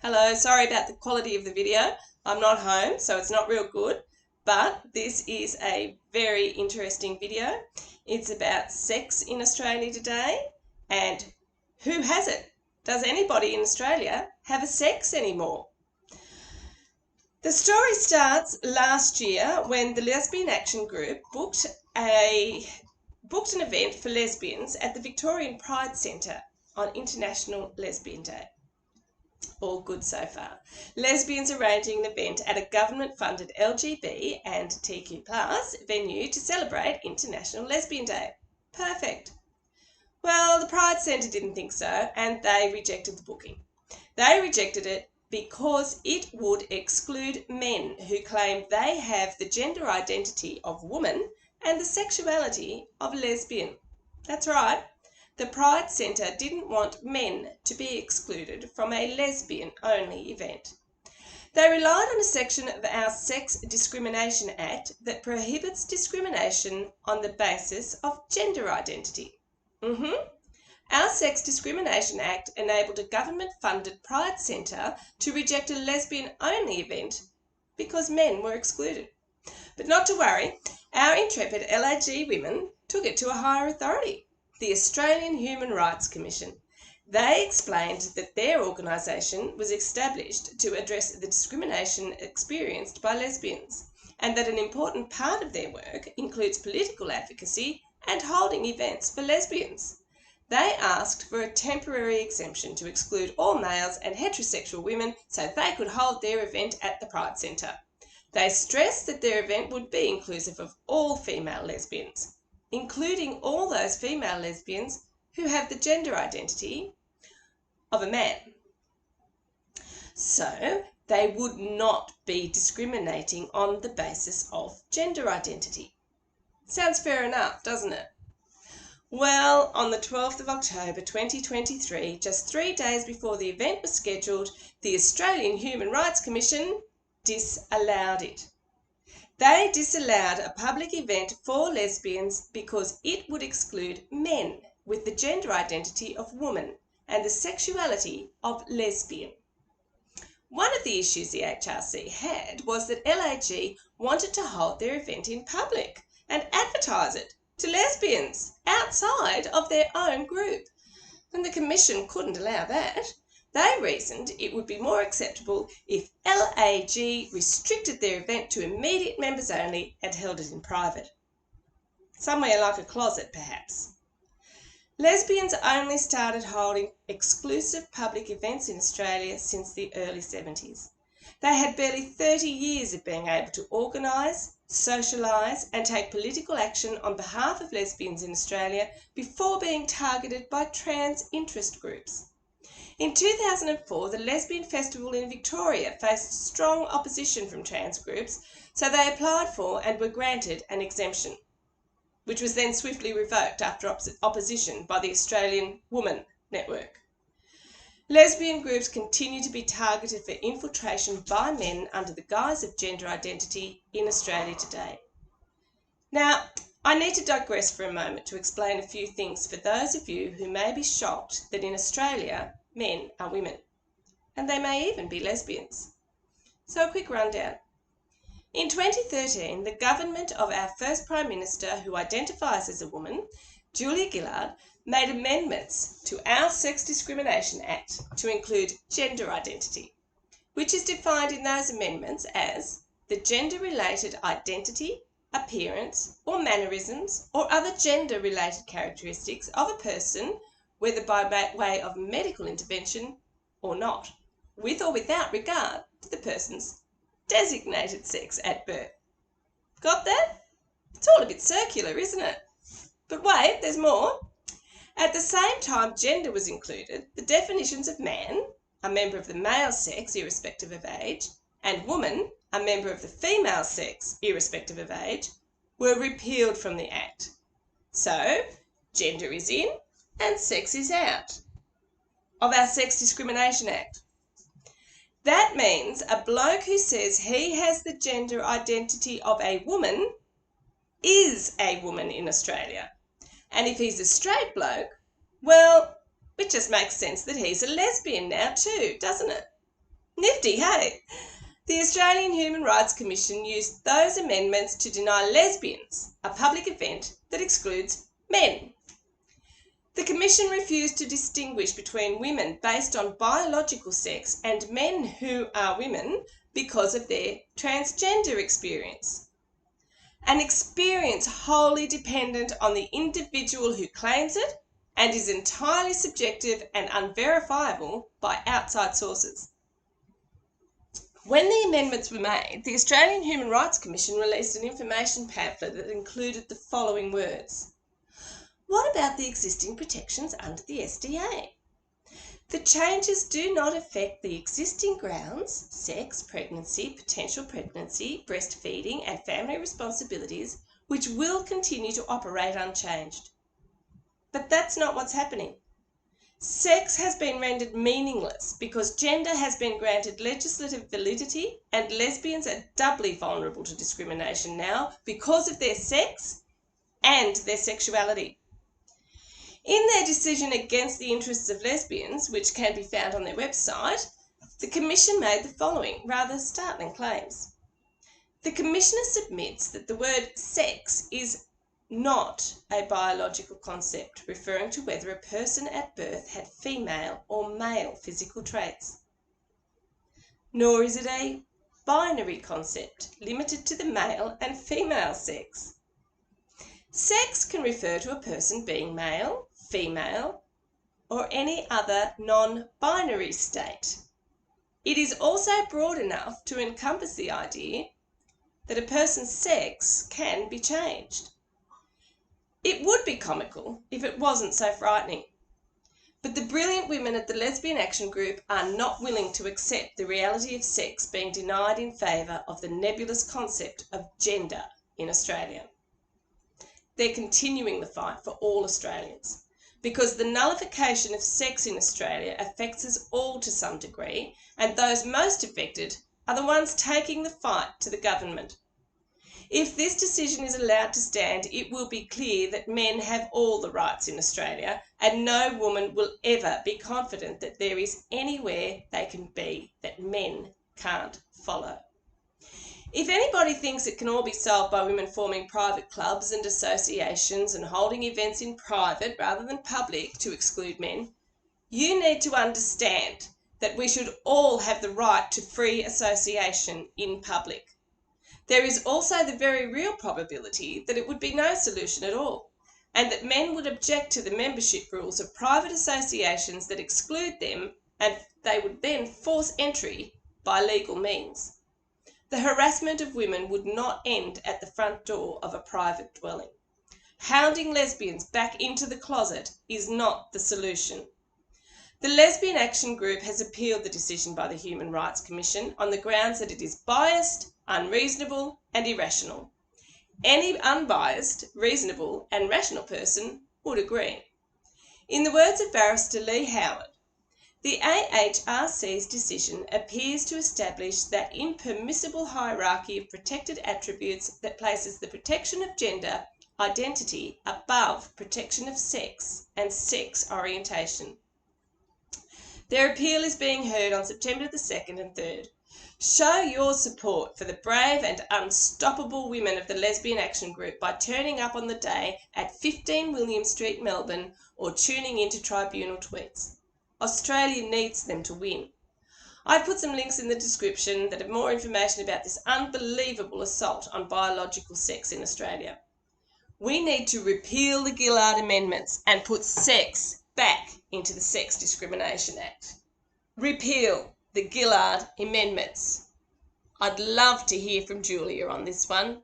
Hello, sorry about the quality of the video. I'm not home, so it's not real good, but this is a very interesting video. It's about sex in Australia today and who has it? Does anybody in Australia have a sex anymore? The story starts last year when the Lesbian Action Group booked an event for lesbians at the Victorian Pride Centre on International Lesbian Day. All good so far. Lesbians arranging an event at a government-funded LGB and TQ+ venue to celebrate International Lesbian Day. Perfect. Well, the Pride Centre didn't think so, and they rejected the booking. They rejected it because it would exclude men who claim they have the gender identity of woman and the sexuality of lesbian. That's right. The Pride Centre didn't want men to be excluded from a lesbian-only event. They relied on a section of our Sex Discrimination Act that prohibits discrimination on the basis of gender identity. Our Sex Discrimination Act enabled a government-funded Pride Centre to reject a lesbian-only event because men were excluded. But not to worry, our intrepid LAG women took it to a higher authority, the Australian Human Rights Commission. They explained that their organisation was established to address the discrimination experienced by lesbians, and that an important part of their work includes political advocacy and holding events for lesbians. They asked for a temporary exemption to exclude all males and heterosexual women so they could hold their event at the Pride Centre. They stressed that their event would be inclusive of all female lesbians, including all those female lesbians who have the gender identity of a man. So they would not be discriminating on the basis of gender identity. Sounds fair enough, doesn't it? Well, on the 12th of October 2023, just 3 days before the event was scheduled, the Australian Human Rights Commission disallowed it. They disallowed a public event for lesbians because it would exclude men with the gender identity of woman and the sexuality of lesbian. One of the issues the HRC had was that LAG wanted to hold their event in public and advertise it to lesbians outside of their own group, and the Commission couldn't allow that. They reasoned it would be more acceptable if LAG restricted their event to immediate members only and held it in private. Somewhere like a closet, perhaps. Lesbians only started holding exclusive public events in Australia since the early 70s. They had barely 30 years of being able to organise, socialise and take political action on behalf of lesbians in Australia before being targeted by trans interest groups. In 2004, the Lesbian Festival in Victoria faced strong opposition from trans groups, so they applied for and were granted an exemption, which was then swiftly revoked after opposition by the Australian Woman Network. Lesbian groups continue to be targeted for infiltration by men under the guise of gender identity in Australia today. Now, I need to digress for a moment to explain a few things for those of you who may be shocked that in Australia, men are women, and they may even be lesbians. So a quick rundown. In 2013, the government of our first Prime Minister, who identifies as a woman, Julia Gillard, made amendments to our Sex Discrimination Act to include gender identity, which is defined in those amendments as the gender-related identity, appearance or mannerisms or other gender-related characteristics of a person, whether by way of medical intervention or not, with or without regard to the person's designated sex at birth. Got that? It's all a bit circular, isn't it? But wait, there's more. At the same time gender was included, the definitions of man, a member of the male sex irrespective of age, and woman, a member of the female sex irrespective of age, were repealed from the Act. So, gender is in and sex is out of our Sex Discrimination Act. That means a bloke who says he has the gender identity of a woman is a woman in Australia. And if he's a straight bloke, well, it just makes sense that he's a lesbian now too, doesn't it? Nifty, hey? The Australian Human Rights Commission used those amendments to deny lesbians a public event that excludes men. The Commission refused to distinguish between women based on biological sex and men who are women because of their transgender experience. An experience wholly dependent on the individual who claims it and is entirely subjective and unverifiable by outside sources. When the amendments were made, the Australian Human Rights Commission released an information pamphlet that included the following words. What about the existing protections under the SDA? The changes do not affect the existing grounds, sex, pregnancy, potential pregnancy, breastfeeding and family responsibilities, which will continue to operate unchanged. But that's not what's happening. Sex has been rendered meaningless because gender has been granted legislative validity and lesbians are doubly vulnerable to discrimination now because of their sex and their sexuality. In their decision against the interests of lesbians, which can be found on their website, the Commission made the following rather startling claims. The Commissioner submits that the word sex is not a biological concept referring to whether a person at birth had female or male physical traits. Nor is it a binary concept limited to the male and female sex. Sex can refer to a person being male, female, or any other non-binary state. It is also broad enough to encompass the idea that a person's sex can be changed. It would be comical if it wasn't so frightening. But the brilliant women at the Lesbian Action Group are not willing to accept the reality of sex being denied in favour of the nebulous concept of gender in Australia. They're continuing the fight for all Australians because the nullification of sex in Australia affects us all to some degree, and those most affected are the ones taking the fight to the government. If this decision is allowed to stand, it will be clear that men have all the rights in Australia, and no woman will ever be confident that there is anywhere they can be that men can't follow. If anybody thinks it can all be solved by women forming private clubs and associations and holding events in private rather than public to exclude men, you need to understand that we should all have the right to free association in public. There is also the very real probability that it would be no solution at all, and that men would object to the membership rules of private associations that exclude them, and they would then force entry by legal means. The harassment of women would not end at the front door of a private dwelling. Hounding lesbians back into the closet is not the solution. The Lesbian Action Group has appealed the decision by the Human Rights Commission on the grounds that it is biased, unreasonable and irrational. Any unbiased, reasonable and rational person would agree. In the words of Barrister Lee Howard, the AHRC's decision appears to establish that impermissible hierarchy of protected attributes that places the protection of gender identity above protection of sex and sex orientation. Their appeal is being heard on September the 2nd and 3rd. Show your support for the brave and unstoppable women of the Lesbian Action Group by turning up on the day at 15 William Street, Melbourne, or tuning into Tribunal Tweets. Australia needs them to win. I've put some links in the description that have more information about this unbelievable assault on biological sex in Australia. We need to repeal the Gillard Amendments and put sex back into the Sex Discrimination Act. Repeal the Gillard Amendments. I'd love to hear from Julia on this one.